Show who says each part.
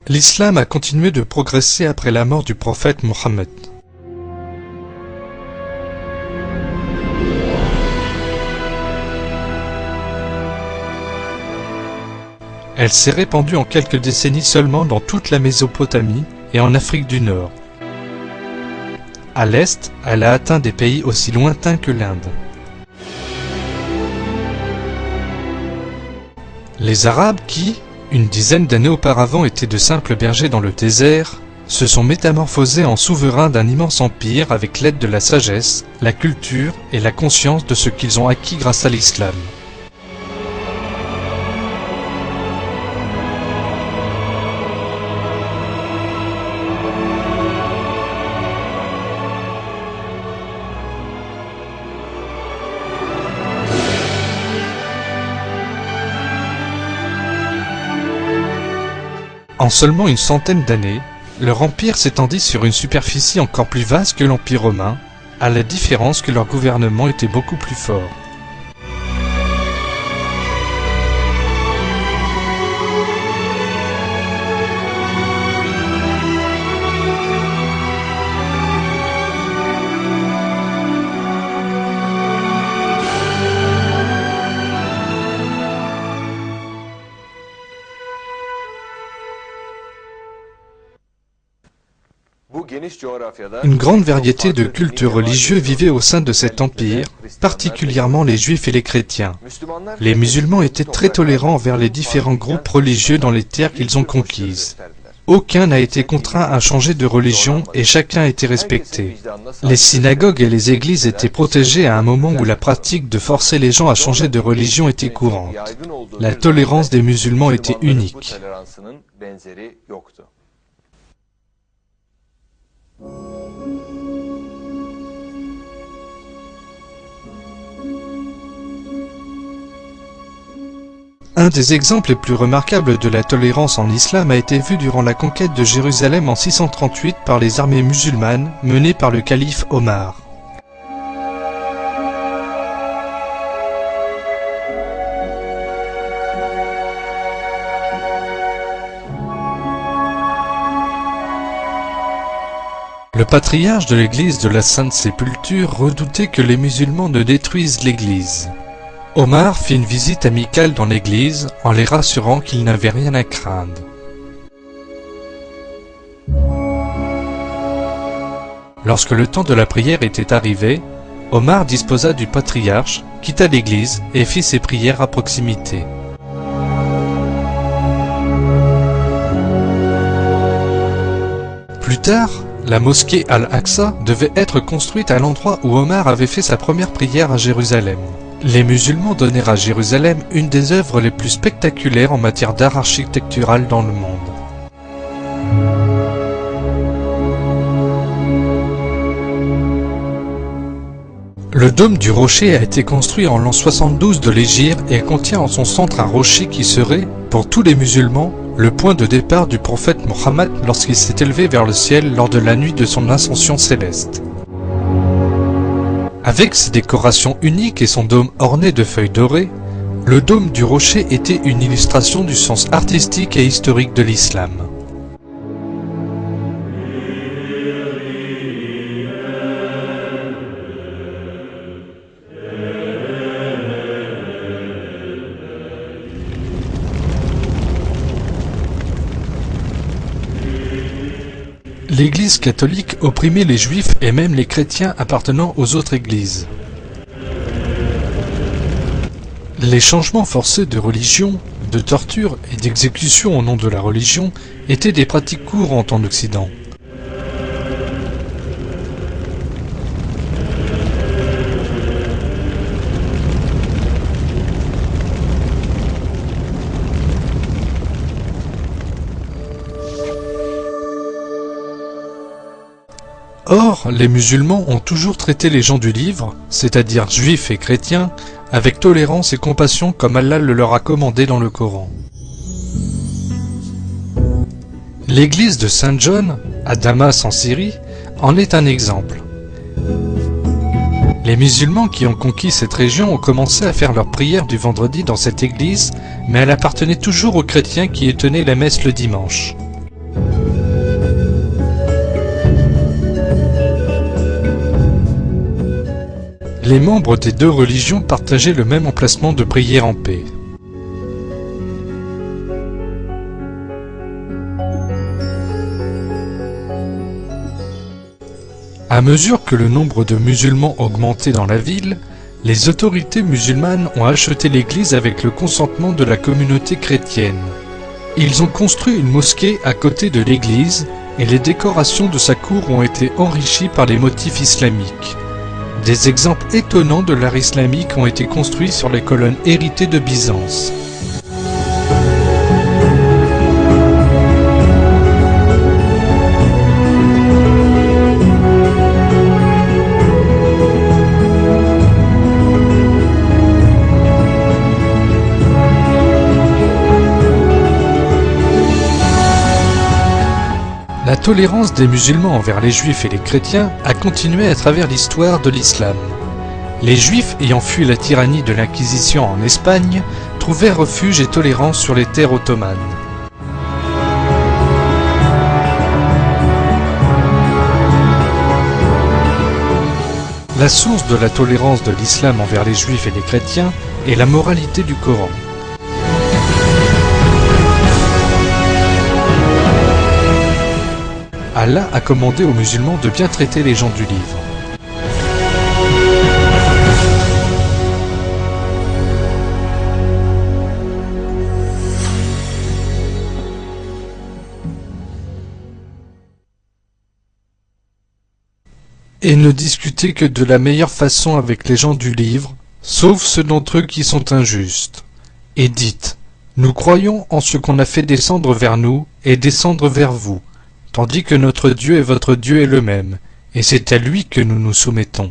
Speaker 1: L'islam a continué de progresser après la mort du prophète Mohammed. Elle s'est répandue en quelques décennies seulement dans toute la Mésopotamie et en Afrique du Nord. À l'est, elle a atteint des pays aussi lointains que l'Inde. Les Arabes qui, une dizaine d'années auparavant, étaient de simples bergers dans le désert, se sont métamorphosés en souverains d'un immense empire avec l'aide de la sagesse, la culture et la conscience de ce qu'ils ont acquis grâce à l'islam. En seulement une centaine d'années, leur empire s'étendit sur une superficie encore plus vaste que l'Empire romain, à la différence que leur gouvernement était beaucoup plus fort. Une grande variété de cultes religieux vivait au sein de cet empire, particulièrement les juifs et les chrétiens. Les musulmans étaient très tolérants envers les différents groupes religieux dans les terres qu'ils ont conquises. Aucun n'a été contraint à changer de religion et chacun était respecté. Les synagogues et les églises étaient protégées à un moment où la pratique de forcer les gens à changer de religion était courante. La tolérance des musulmans était unique. Un des exemples les plus remarquables de la tolérance en islam a été vu durant la conquête de Jérusalem en 638 par les armées musulmanes menées par le calife Omar. Le patriarche de l'église de la Sainte Sépulture redoutait que les musulmans ne détruisent l'église. Omar fit une visite amicale dans l'église en les rassurant qu'ils n'avaient rien à craindre. Lorsque le temps de la prière était arrivé, Omar disposa du patriarche, quitta l'église et fit ses prières à proximité. Plus tard, la mosquée Al-Aqsa devait être construite à l'endroit où Omar avait fait sa première prière à Jérusalem. Les musulmans donnèrent à Jérusalem une des œuvres les plus spectaculaires en matière d'art architectural dans le monde. Le dôme du rocher a été construit en l'an 72 de l'Hégire et contient en son centre un rocher qui serait, pour tous les musulmans, le point de départ du prophète Mohammed lorsqu'il s'est élevé vers le ciel lors de la nuit de son ascension céleste. Avec ses décorations uniques et son dôme orné de feuilles dorées, le dôme du rocher était une illustration du sens artistique et historique de l'islam. L'Église catholique opprimait les juifs et même les chrétiens appartenant aux autres églises. Les changements forcés de religion, de torture et d'exécution au nom de la religion étaient des pratiques courantes en Occident. Or, les musulmans ont toujours traité les gens du livre, c'est-à-dire juifs et chrétiens, avec tolérance et compassion comme Allah le leur a commandé dans le Coran. L'église de Saint John, à Damas en Syrie, en est un exemple. Les musulmans qui ont conquis cette région ont commencé à faire leur prière du vendredi dans cette église, mais elle appartenait toujours aux chrétiens qui y tenaient la messe le dimanche. Les membres des deux religions partageaient le même emplacement de prière en paix. À mesure que le nombre de musulmans augmentait dans la ville, les autorités musulmanes ont acheté l'église avec le consentement de la communauté chrétienne. Ils ont construit une mosquée à côté de l'église et les décorations de sa cour ont été enrichies par les motifs islamiques. Des exemples étonnants de l'art islamique ont été construits sur les colonnes héritées de Byzance. La tolérance des musulmans envers les juifs et les chrétiens a continué à travers l'histoire de l'islam. Les juifs ayant fui la tyrannie de l'Inquisition en Espagne trouvèrent refuge et tolérance sur les terres ottomanes. La source de la tolérance de l'islam envers les juifs et les chrétiens est la moralité du Coran. Allah a commandé aux musulmans de bien traiter les gens du livre. Et ne discutez que de la meilleure façon avec les gens du livre, sauf ceux d'entre eux qui sont injustes. Et dites, nous croyons en ce qu'on a fait descendre vers nous et descendre vers vous, tandis que notre Dieu et votre Dieu est le même, et c'est à lui que nous nous soumettons.